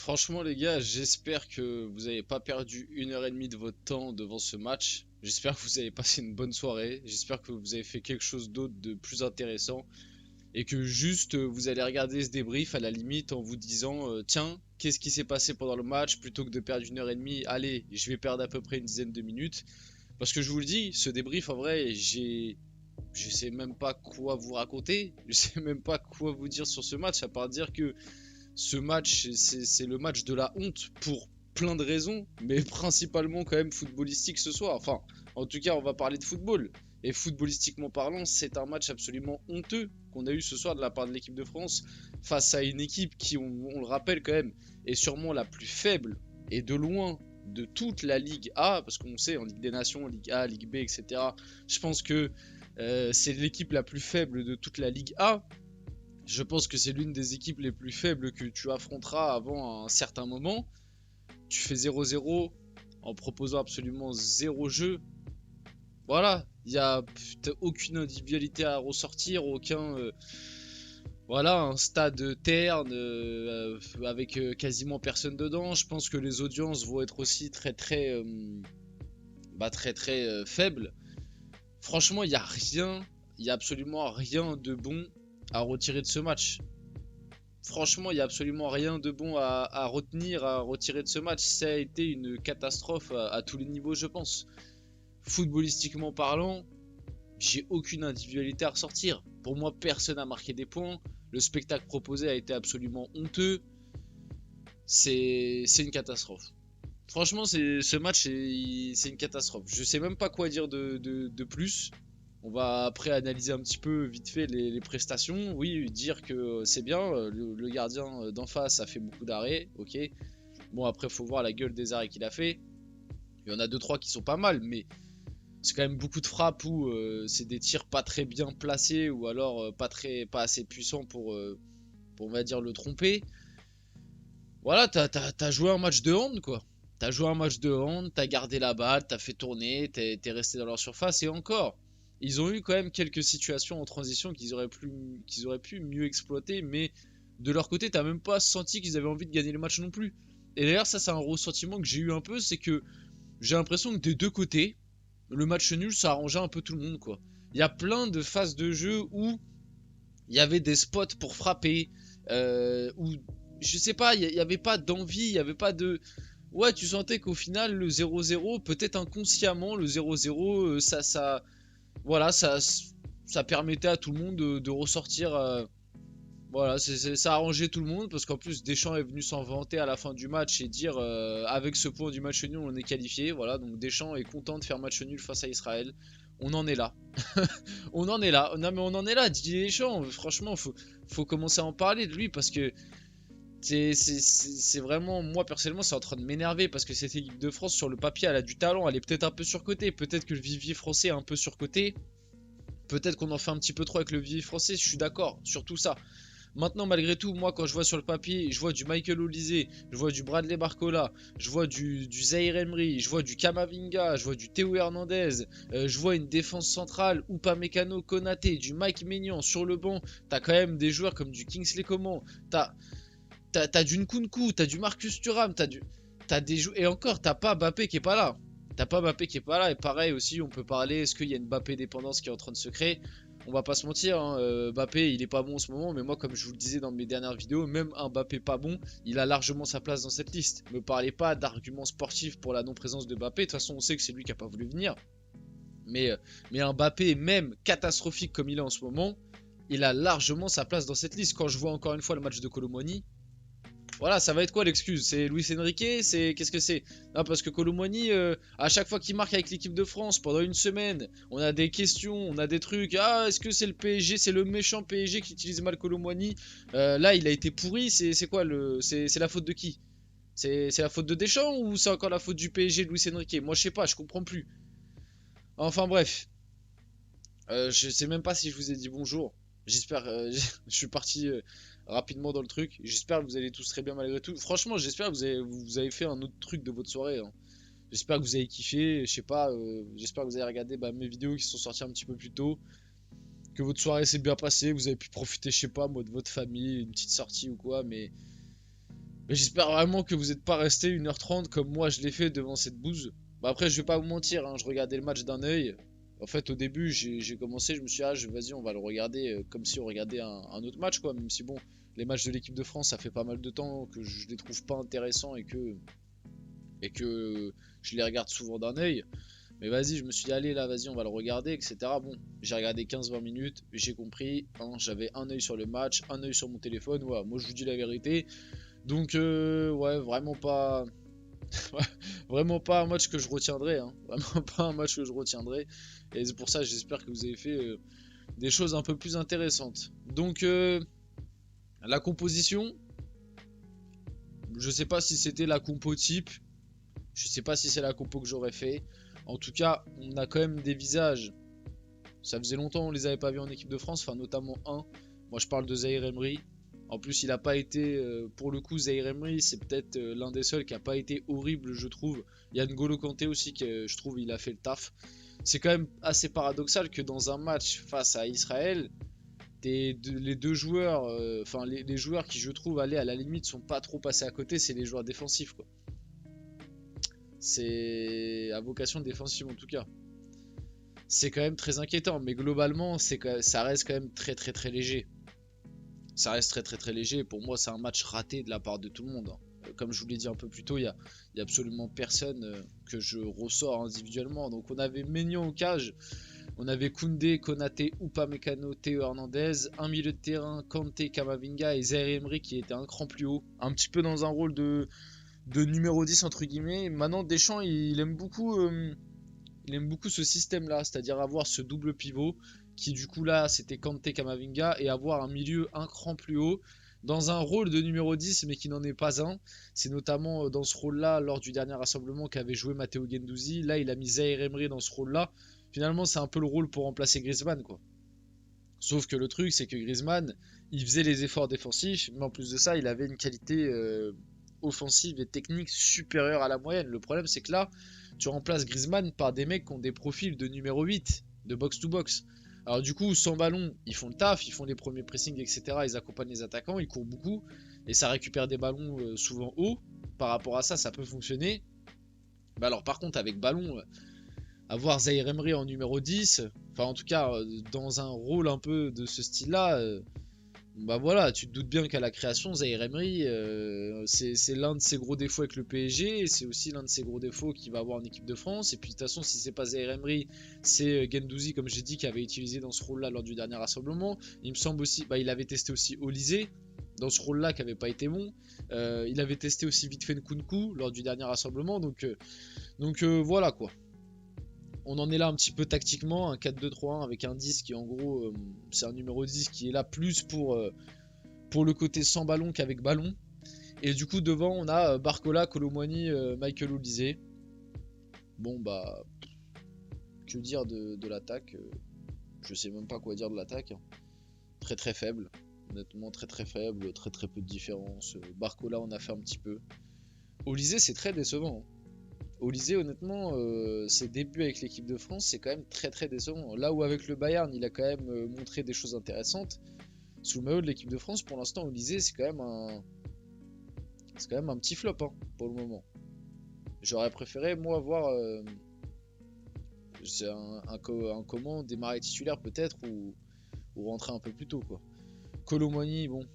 Franchement, les gars, j'espère que vous n'avez pas perdu 1 heure et demie de votre temps devant ce match. J'espère que vous avez passé une bonne soirée. J'espère que vous avez fait quelque chose d'autre de plus intéressant. Et que juste vous allez regarder ce débrief à la limite en vous disant tiens, qu'est-ce qui s'est passé pendant le match plutôt que de perdre 1 heure et demie. Allez, je vais perdre à peu près une dizaine de minutes. Parce que je vous le dis, ce débrief en vrai, je sais même pas quoi vous raconter. Je sais même pas quoi vous dire sur ce match à part dire que ce match, c'est le match de la honte pour plein de raisons, mais principalement quand même footballistique ce soir. Enfin, en tout cas, on va parler de football. Et footballistiquement parlant, c'est un match absolument honteux qu'on a eu ce soir de la part de l'équipe de France face à une équipe qui, on le rappelle quand même, est sûrement la plus faible et de loin de toute la Ligue A, parce qu'on sait en Ligue des Nations, Ligue A, Ligue B, etc. Je pense que c'est l'équipe la plus faible de toute la Ligue A. Je pense que c'est l'une des équipes les plus faibles que tu affronteras avant un certain moment. Tu fais 0-0 en proposant absolument zéro jeu. Voilà, il n'y a aucune individualité à ressortir, aucun... voilà, un stade terne avec quasiment personne dedans. Je pense que les audiences vont être aussi très faibles. Franchement, il n'y a rien, il n'y a absolument rien de bon à retirer de ce match. Franchement, il n'y a absolument rien de bon à retenir, à retirer de ce match. Ça a été une catastrophe à tous les niveaux, je pense. Footballistiquement parlant, j'ai aucune individualité à ressortir. Pour moi, personne n'a marqué des points. Le spectacle proposé a été absolument honteux. C'est une catastrophe. Franchement, ce match, c'est une catastrophe. Je sais même pas quoi dire de plus. On va après analyser un petit peu vite fait les prestations. Oui, dire que c'est bien. Le gardien d'en face a fait beaucoup d'arrêts. Ok. Bon, après, faut voir la gueule des arrêts qu'il a fait. Il y en a deux trois qui sont pas mal, mais c'est quand même beaucoup de frappes où c'est des tirs pas très bien placés ou alors pas assez puissants pour on va dire le tromper. Voilà, t'as joué un match de hand quoi. T'as joué un match de hand, t'as gardé la balle, t'as fait tourner, t'es resté dans leur surface et encore. Ils ont eu quand même quelques situations en transition qu'ils auraient pu mieux exploiter, mais de leur côté, t'as même pas senti qu'ils avaient envie de gagner le match non plus. Et d'ailleurs, ça, c'est un ressentiment que j'ai eu un peu, c'est que j'ai l'impression que des deux côtés, le match nul, ça arrangeait un peu tout le monde, quoi. Il y a plein de phases de jeu où il y avait des spots pour frapper, où je sais pas, il y avait pas d'envie, il y avait pas de. Ouais, tu sentais qu'au final, le 0-0, peut-être inconsciemment, le 0-0, voilà, ça permettait à tout le monde de ressortir. Voilà, ça a arrangé tout le monde parce qu'en plus Deschamps est venu s'en vanter à la fin du match et dire avec ce point du match nul on est qualifié. Voilà, donc Deschamps est content de faire match nul face à Israël. On en est là. On en est là. Non mais on en est là, Didier Deschamps. Franchement, faut commencer à en parler de lui parce que c'est vraiment, moi personnellement, c'est en train de m'énerver parce que cette équipe de France sur le papier, elle a du talent, elle est peut-être un peu surcotée, peut-être que le vivier français est un peu surcoté, peut-être qu'on en fait un petit peu trop avec le vivier français, je suis d'accord sur tout ça. Maintenant, malgré tout, moi, quand je vois sur le papier, je vois du Michael Olise, je vois du Bradley Barcola, je vois du Zaire Emery, je vois du Kamavinga, je vois du Théo Hernandez, je vois une défense centrale, Upamecano, Konaté, du Mike Maignan sur le banc. T'as quand même des joueurs comme du Kingsley Coman, t'as du Nkunku, t'as du Marcus Thuram, t'as des joueurs. Et encore, t'as pas Mbappé qui est pas là. T'as pas Mbappé qui est pas là. Et pareil aussi, on peut parler, est-ce qu'il y a une Mbappé dépendance qui est en train de se créer? On va pas se mentir, hein, Mbappé il est pas bon en ce moment, mais moi comme je vous le disais dans mes dernières vidéos, même un Mbappé pas bon, il a largement sa place dans cette liste. Me parlez pas d'arguments sportifs pour la non-présence de Mbappé, de toute façon on sait que c'est lui qui a pas voulu venir. Mais, mais un Mbappé même catastrophique comme il est en ce moment, il a largement sa place dans cette liste. Quand je vois encore une fois le match de Colomoni, voilà, ça va être quoi l'excuse? C'est Luis Enrique? C'est qu'est-ce que c'est? Non, parce que Colomboigny, à chaque fois qu'il marque avec l'équipe de France pendant une semaine, on a des questions, on a des trucs. Ah, est-ce que c'est le PSG, c'est le méchant PSG qui utilise mal Colomboigny? Là, il a été pourri. C'est quoi c'est la faute de qui? C'est la faute de Deschamps ou c'est encore la faute du PSG de Luis Enrique? Moi, je sais pas, je comprends plus. Enfin bref, je sais même pas si je vous ai dit bonjour. J'espère, je suis parti rapidement dans le truc. J'espère que vous allez tous très bien malgré tout. Franchement, j'espère que vous avez fait un autre truc de votre soirée, hein. J'espère que vous avez kiffé. Je sais pas, j'espère que vous avez regardé mes vidéos qui sont sorties un petit peu plus tôt. Que votre soirée s'est bien passée. Vous avez pu profiter, je sais pas, moi, de votre famille, une petite sortie ou quoi. Mais Mais j'espère vraiment que vous n'êtes pas resté 1h30 comme moi je l'ai fait devant cette bouse. Bah après, je vais pas vous mentir, hein, je regardais le match d'un œil. En fait, au début, j'ai commencé, je me suis dit, ah, vas-y, on va le regarder comme si on regardait un autre match, quoi. Même si, bon, les matchs de l'équipe de France, ça fait pas mal de temps que je les trouve pas intéressants et que je les regarde souvent d'un œil. Mais vas-y, je me suis dit, allez, là, vas-y, on va le regarder, etc. Bon, j'ai regardé 15-20 minutes, j'ai compris, hein, j'avais un œil sur le match, un œil sur mon téléphone, voilà, moi je vous dis la vérité. Donc, ouais, vraiment pas. Vraiment pas un match que je retiendrai, hein. Vraiment pas un match que je retiendrai. Et c'est pour ça, j'espère que vous avez fait des choses un peu plus intéressantes. Donc, la composition, je sais pas si c'était la compo type. Je sais pas si c'est la compo que j'aurais fait. En tout cas, on a quand même des visages. Ça faisait longtemps qu'on les avait pas vus en équipe de France, enfin notamment un. Moi je parle de Zahir Emery. En plus, il n'a pas été, pour le coup, Zahir Emery, c'est peut-être l'un des seuls qui n'a pas été horrible, je trouve. Il y a N'Golo Kanté aussi, que je trouve, il a fait le taf. C'est quand même assez paradoxal que dans un match face à Israël, les deux joueurs, enfin les joueurs qui, je trouve, allaient à la limite, sont pas trop passés à côté, c'est les joueurs défensifs, quoi. C'est à vocation défensive en tout cas. C'est quand même très inquiétant, mais globalement, ça reste quand même très très très léger. Ça reste très très très léger. Pour moi, c'est un match raté de la part de tout le monde, hein. Comme je vous l'ai dit un peu plus tôt, il y a absolument personne que je ressors individuellement. Donc on avait Maignan au cage, on avait Koundé, Konaté, Upamecano, Théo Hernandez, un milieu de terrain, Kanté, Kamavinga et Zaire Emery qui était un cran plus haut, un petit peu dans un rôle de numéro 10 entre guillemets. Maintenant Deschamps il aime beaucoup ce système là, c'est-à-dire avoir ce double pivot qui du coup là c'était Kanté Kamavinga et avoir un milieu un cran plus haut dans un rôle de numéro 10 mais qui n'en est pas un. C'est notamment dans ce rôle là lors du dernier rassemblement qu'avait joué Matteo Guendouzi. Là il a mis Zaire Emery dans ce rôle là. Finalement c'est un peu le rôle pour remplacer Griezmann, quoi. Sauf que le truc c'est que Griezmann il faisait les efforts défensifs mais en plus de ça il avait une qualité offensive et technique supérieure à la moyenne. Le problème c'est que là tu remplaces Griezmann par des mecs qui ont des profils de numéro 8, de box to box. Alors du coup, sans ballon, ils font le taf, ils font les premiers pressings, etc. Ils accompagnent les attaquants, ils courent beaucoup, et ça récupère des ballons souvent hauts. Par rapport à ça, ça peut fonctionner. Bah alors par contre, avec ballon, avoir Zaire Emery en numéro 10, enfin en tout cas, dans un rôle un peu de ce style-là, bah voilà, tu te doutes bien qu'à la création, Zaire Emery, c'est l'un de ses gros défauts avec le PSG, et c'est aussi l'un de ses gros défauts qu'il va avoir en équipe de France. Et puis de toute façon, si c'est pas Zaire Emery, c'est Guendouzi, comme j'ai dit, qui avait utilisé dans ce rôle-là lors du dernier rassemblement. Il me semble aussi, bah, il avait testé aussi Olysée dans ce rôle-là qui avait pas été bon. Il avait testé aussi vite fait Nkunku lors du dernier rassemblement, donc voilà quoi. On en est là un petit peu tactiquement, un 4-2-3-1 avec un 10 qui en gros c'est un numéro 10 qui est là plus pour le côté sans ballon qu'avec ballon. Et du coup devant on a Barcola, Kolo Muani, Michael Olise. Bon bah que dire de l'attaque, je sais même pas quoi dire de l'attaque, hein. Très très faible, honnêtement très très faible, très très peu de différence. Barcola on a fait un petit peu. Olise c'est très décevant, hein. Olise, honnêtement, ses débuts avec l'équipe de France, c'est quand même très très décevant. Là où avec le Bayern, il a quand même montré des choses intéressantes. Sous le maillot de l'équipe de France, pour l'instant, Olise, c'est quand même un petit flop, hein, pour le moment. J'aurais préféré, moi, voir un comment démarrer titulaire peut-être ou rentrer un peu plus tôt, quoi. Kolo Muani, bon,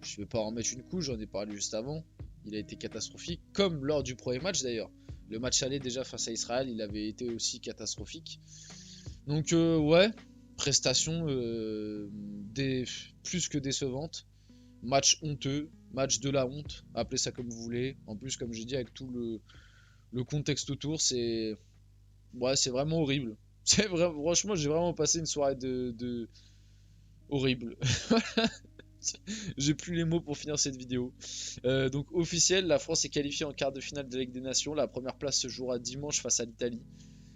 je vais pas en mettre une couche, j'en ai parlé juste avant. Il a été catastrophique, comme lors du premier match d'ailleurs. Le match aller déjà face à Israël, il avait été aussi catastrophique. Donc ouais, prestation plus que décevante. Match honteux, match de la honte, appelez ça comme vous voulez. En plus, comme j'ai dit, avec tout le contexte autour, c'est vraiment horrible. Franchement, j'ai vraiment passé une soirée de horrible. J'ai plus les mots pour finir cette vidéo. Donc officiel, la France est qualifiée en quart de finale de la Ligue des Nations. La première place se jouera dimanche face à l'Italie.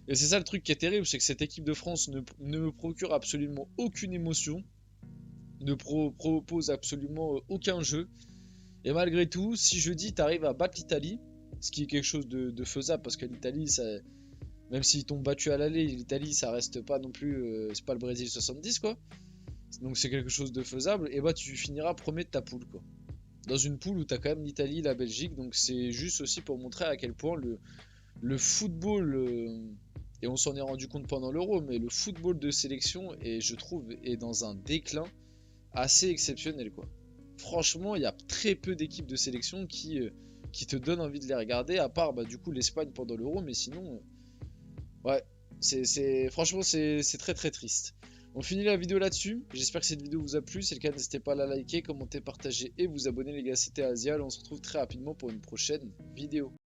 Et c'est ça le truc qui est terrible, c'est que cette équipe de France ne me procure absolument aucune émotion, ne propose absolument aucun jeu. Et malgré tout, si jeudi t'arrives à battre l'Italie, ce qui est quelque chose de faisable parce que l'Italie, même s'ils t'ont battu à l'aller, l'Italie ça reste pas non plus, c'est pas le Brésil 70 quoi. Donc c'est quelque chose de faisable, et bah tu finiras premier de ta poule quoi. dans une poule où tu as quand même l'Italie, la Belgique. Donc c'est juste aussi pour montrer à quel point le football, et on s'en est rendu compte pendant l'Euro, mais le football de sélection, et je trouve, est dans un déclin assez exceptionnel, quoi. Franchement, il y a très peu d'équipes de sélection qui te donnent envie de les regarder, à part du coup l'Espagne pendant l'Euro, mais sinon, ouais, franchement, c'est très très triste. On finit la vidéo là-dessus. J'espère que cette vidéo vous a plu. Si c'est le cas, n'hésitez pas à la liker, commenter, partager et vous abonner, les gars. C'était Asial. On se retrouve très rapidement pour une prochaine vidéo.